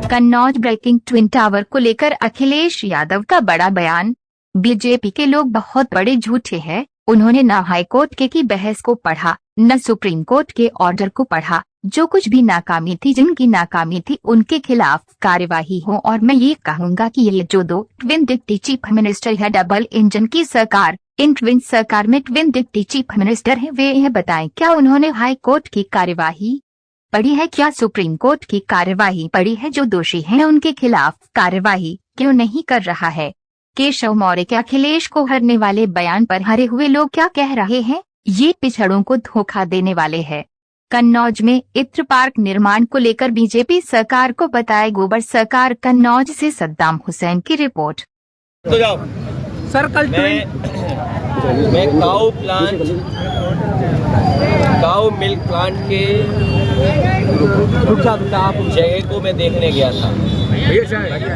Kannauj breaking twin tower को लेकर अखिलेश यादव का बड़ा बयान। बीजेपी के लोग बहुत बड़े झूठे हैं। उन्होंने न हाई कोर्ट की बहस को पढ़ा, न सुप्रीम कोर्ट के ऑर्डर को पढ़ा। जो कुछ भी नाकामी थी, जिनकी नाकामी थी, उनके खिलाफ कार्यवाही हो। और मैं ये कहूँगा कि ये जो दो ट्विन डिप्टी चीफ मिनिस्टर है, डबल इंजन की सरकार, इन ट्विन सरकार में ट्विन डिप्टी चीफ मिनिस्टर हैं, वे यह बताएं क्या उन्होंने हाई कोर्ट की कार्यवाही पढ़ी है? क्या सुप्रीम कोर्ट की कार्यवाही पढ़ी है? जो दोषी हैं उनके खिलाफ कार्यवाही क्यों नहीं कर रहा है? केशव मौर्य के अखिलेश को हरने वाले बयान पर हरे हुए लोग क्या कह रहे हैं? ये पिछड़ों को धोखा देने वाले हैं। कन्नौज में इत्र पार्क निर्माण को लेकर बीजेपी सरकार को बताए गोबर सरकार। कन्नौज से सद्दाम हुसैन की रिपोर्ट। तो जाओ सर, कल मैं काऊ मिल्क प्लांट के जगह को मैं देखने गया था।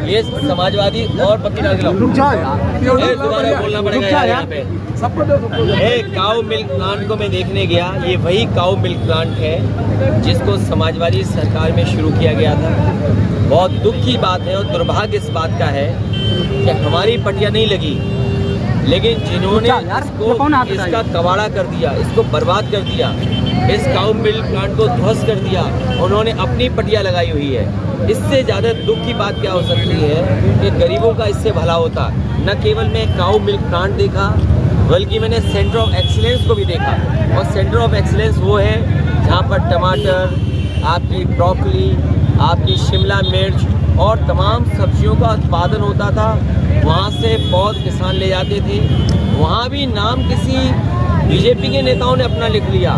ये समाजवादी और दोबारा बोलना पड़ेगा यहाँ पे। काऊ मिल्क प्लांट को मैं देखने गया। ये वही काऊ मिल्क प्लांट है जिसको समाजवादी सरकार में शुरू किया गया था। बहुत दुख की बात है और दुर्भाग्य इस बात का है कि हमारी पटिया नहीं लगी, लेकिन जिन्होंने इसका कबाड़ा कर दिया, इसको बर्बाद कर दिया, इस काऊ मिल्क प्लांट को ध्वस्त कर दिया, उन्होंने अपनी पटिया लगाई हुई है। इससे ज़्यादा दुख की बात क्या हो सकती है कि गरीबों का इससे भला होता। न केवल मैं काऊ मिल्क प्लांट देखा, बल्कि मैंने सेंटर ऑफ एक्सीलेंस को भी देखा। और सेंटर ऑफ एक्सीलेंस वो है जहाँ पर टमाटर, आपकी ब्रोकली, आपकी शिमला मिर्च और तमाम सब्जियों का उत्पादन होता था। वहाँ से बहुत किसान ले जाते थे। वहाँ भी नाम किसी बीजेपी के नेताओं ने अपना लिख लिया।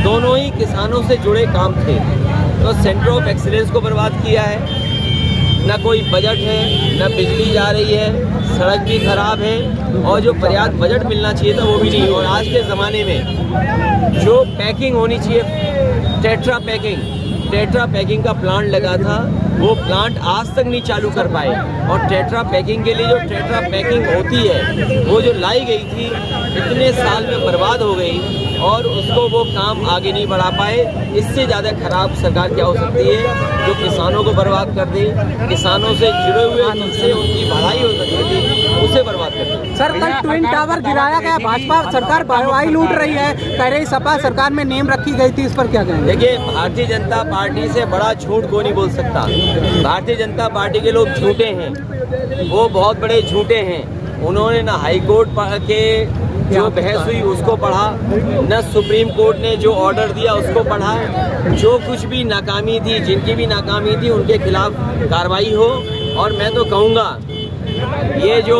दोनों ही किसानों से जुड़े काम थे। तो सेंटर ऑफ एक्सीलेंस को बर्बाद किया है। न कोई बजट है, न बिजली जा रही है, सड़क भी खराब है और जो पर्याप्त बजट मिलना चाहिए था वो भी नहीं। और आज के ज़माने में जो पैकिंग होनी चाहिए, टेट्रा पैकिंग का प्लांट लगा था, वो प्लांट आज तक नहीं चालू कर पाए। और टेट्रा पैकिंग के लिए जो टेट्रा पैकिंग होती है, वो जो लाई गई थी, इतने साल में बर्बाद हो गई और उसको वो काम आगे नहीं बढ़ा पाए। इससे ज़्यादा खराब सरकार क्या हो सकती है जो किसानों को बर्बाद कर दे, किसानों से जुड़े हुए जिनसे उनकी भलाई हो सकती थी उसे बर्बाद कर दे। सर, कल ट्विन टावर गिराया गया, भाजपा सरकार वाई लूट रही है, कह रही सपा सरकार में नेम रखी गई थी, इस पर क्या कहेंगे? देखिए, भारतीय जनता पार्टी से बड़ा झूठ कोई नहीं बोल सकता। भारतीय जनता पार्टी के लोग झूठे हैं, वो बहुत बड़े झूठे हैं। उन्होंने ना हाई कोर्ट के जो बहस हुई उसको पढ़ा, न सुप्रीम कोर्ट ने जो ऑर्डर दिया उसको पढ़ा। जो कुछ भी नाकामी थी, जिनकी भी नाकामी थी, उनके खिलाफ कार्रवाई हो। और मैं तो कहूँगा ये जो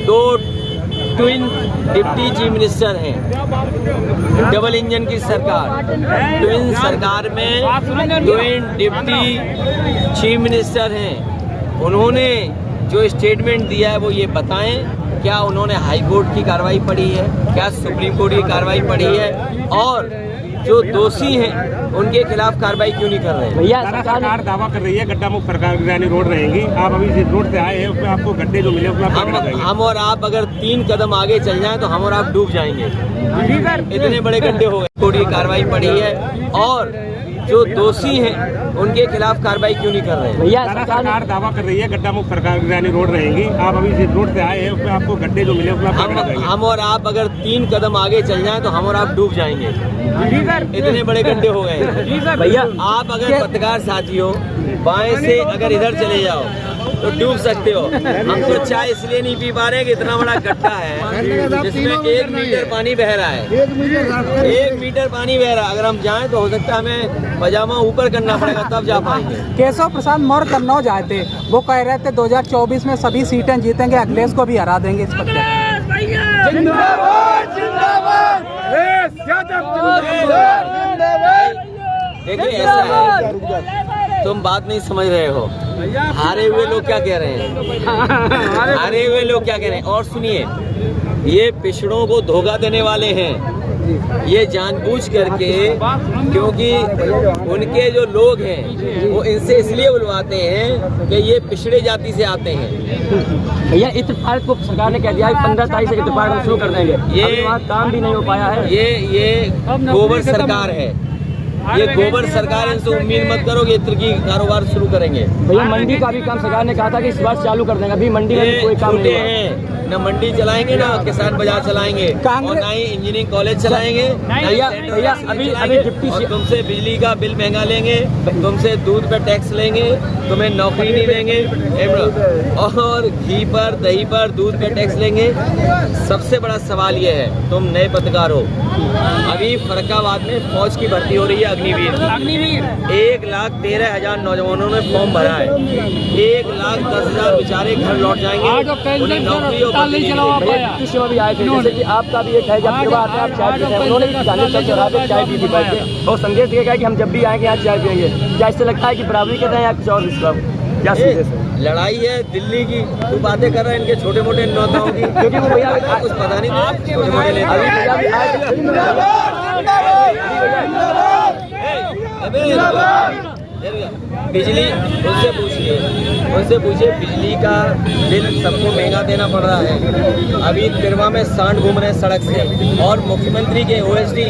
दो ट्विन डिप्टी चीफ मिनिस्टर हैं, डबल इंजन की सरकार, ट्विन सरकार में ट्विन डिप्टी चीफ मिनिस्टर हैं, उन्होंने जो स्टेटमेंट दिया है वो ये बताएं क्या उन्होंने हाई कोर्ट की कार्रवाई पढ़ी है, क्या सुप्रीम कोर्ट की कार्रवाई पढ़ी है, और जो दोषी हैं उनके खिलाफ कार्रवाई क्यों नहीं कर रहे हैं? भैया, सरकार दावा कर रही है गड्ढा मुक्त सरकार रोड रहेगी। आप अभी जिस रोड से आए हैं उसमें आपको गड्ढे जो मिले हम और आप अगर 3 कदम आगे चल जाएं तो हम और आप डूब जाएंगे। इतने बड़े गड्ढे हो गए। कोर्ट की कार्रवाई पड़ी है और जो दोषी हैं उनके खिलाफ कार्रवाई क्यों नहीं कर रहे हैं? भैया, सरकार दावा कर रही है गड्ढा मुक्त सरकार रोड रहेगी। आप अभी जिस रोड से आए हैं उसमें आपको गड्ढे जो मिले हम और आप अगर 3 कदम आगे चल जाएं तो हम और आप डूब जाएंगे। इतने बड़े गड्ढे हो गए। भैया, आप अगर पत्रकार साथी हो, बाएं से अगर इधर चले जाओ तो डूब सकते हो। हम तो चाय इसलिए नहीं पी पा रहे कि इतना बड़ा गड्ढा है जिसमें 1 मीटर पानी बह रहा है। 1 मीटर पानी बह रहा है। अगर हम जाएं तो हो सकता है हमें पजामा ऊपर करना पड़ेगा, तब जा पाएंगे। केशव प्रसाद मौर्य कन्नौज आए थे, वो कह रहे थे 2024 में सभी सीटें जीतेंगे, अखिलेश को भी हरा देंगे। इस पर देखिए, ऐसा है, तुम बात नहीं समझ रहे हो। हारे हुए लोग क्या कह रहे हैं? हारे हुए लोग क्या कह रहे हैं? और सुनिए, ये पिछड़ों को धोखा देने वाले हैं। ये जानबूझ करके, क्योंकि उनके जो लोग हैं वो इनसे इसलिए बुलवाते हैं कि ये पिछड़े जाति से आते हैं। भैया, इत्र पार्क को सरकार ने कह दिया 15 तारीख से इत्र पार्क शुरू कर देंगे। ये काम भी नहीं हो पाया है। ये गोबर सरकार है। ये गोबर सरकार है, इनसे उम्मीद मत करो कि इत्र की कारोबार शुरू करेंगे। भैया मंडी का भी काम सरकार ने कहा था कि इस बार चालू कर देंगे, अभी मंडी में भी ये कोई काम छोटे नहीं हुआ। हैं, न मंडी चलाएंगे ना किसान बाजार चलाएंगे और ना ही इंजीनियरिंग कॉलेज चलाएंगे। भैया अभी डिप्टी और तुमसे बिजली का बिल महंगा लेंगे, तुमसे दूध पे टैक्स लेंगे, तुम्हें नौकरी नहीं देंगे, और घी पर दही पर दूध पे टैक्स लेंगे। सबसे बड़ा सवाल ये है, तुम नए पत्रकार हो, अभी फरक्काबाद में फौज की भर्ती हो रही है, अग्निवीर 1,13,000 नौजवानों ने फॉर्म भरा है। 1,10,000 बेचारे घर लौट जाएंगे, उन्हें नौकरी और बदली नहीं मिलेगी। भैया कृषि में भी आए थे, जैसे कि आपका भी एक है, जब सेवा आते हैं आप चाय पीते हैं, उन्होंने भी जाने तक चौराहे पे चाय पी थी बैठ के, और संदेश दिया कि हम जब भी आएंगे यहाँ चाय पियेंगे। क्या इससे लगता है कि बराबरी कर रहे हैं या कुछ और इसका क्या सीधे से? लड़ाई है दिल्ली की, तू बातें कर रहा है इनके छोटे मोटे नेताओं की, क्योंकि वो भैया कुछ पता नहीं छोटे मोटे नेता। अभी भैया भी आए थे। बिजली उनसे पूछिए बिजली का बिल सबको महंगा देना पड़ रहा है। अभी तिरवा में सांड घूम रहे हैं सड़क से, और मुख्यमंत्री के ओएसडी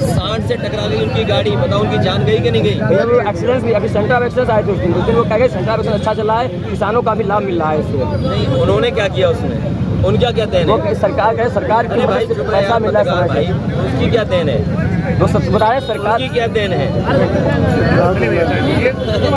सांड से टकरा गई उनकी गाड़ी, बताओ उनकी जान गई कि नहीं गई? भैया वो एक्सीडेंट भी, अभी सेंटर ऑफ एक्सीडेंट आए थे उस दिन वो कह गए सेंटर ऑफ एक्सीडेंट अच्छा चला है, किसानों का भी लाभ मिल रहा है इससे। नहीं, उन्होंने क्या किया उसमें? उनका क्या देन वो है? सरकार कहे सरकार की भाई मदद से पैसा मिल रहा है समय भाई, से। उसकी क्या देन है? वो सब बता रहे सरकार उनकी क्या देन है?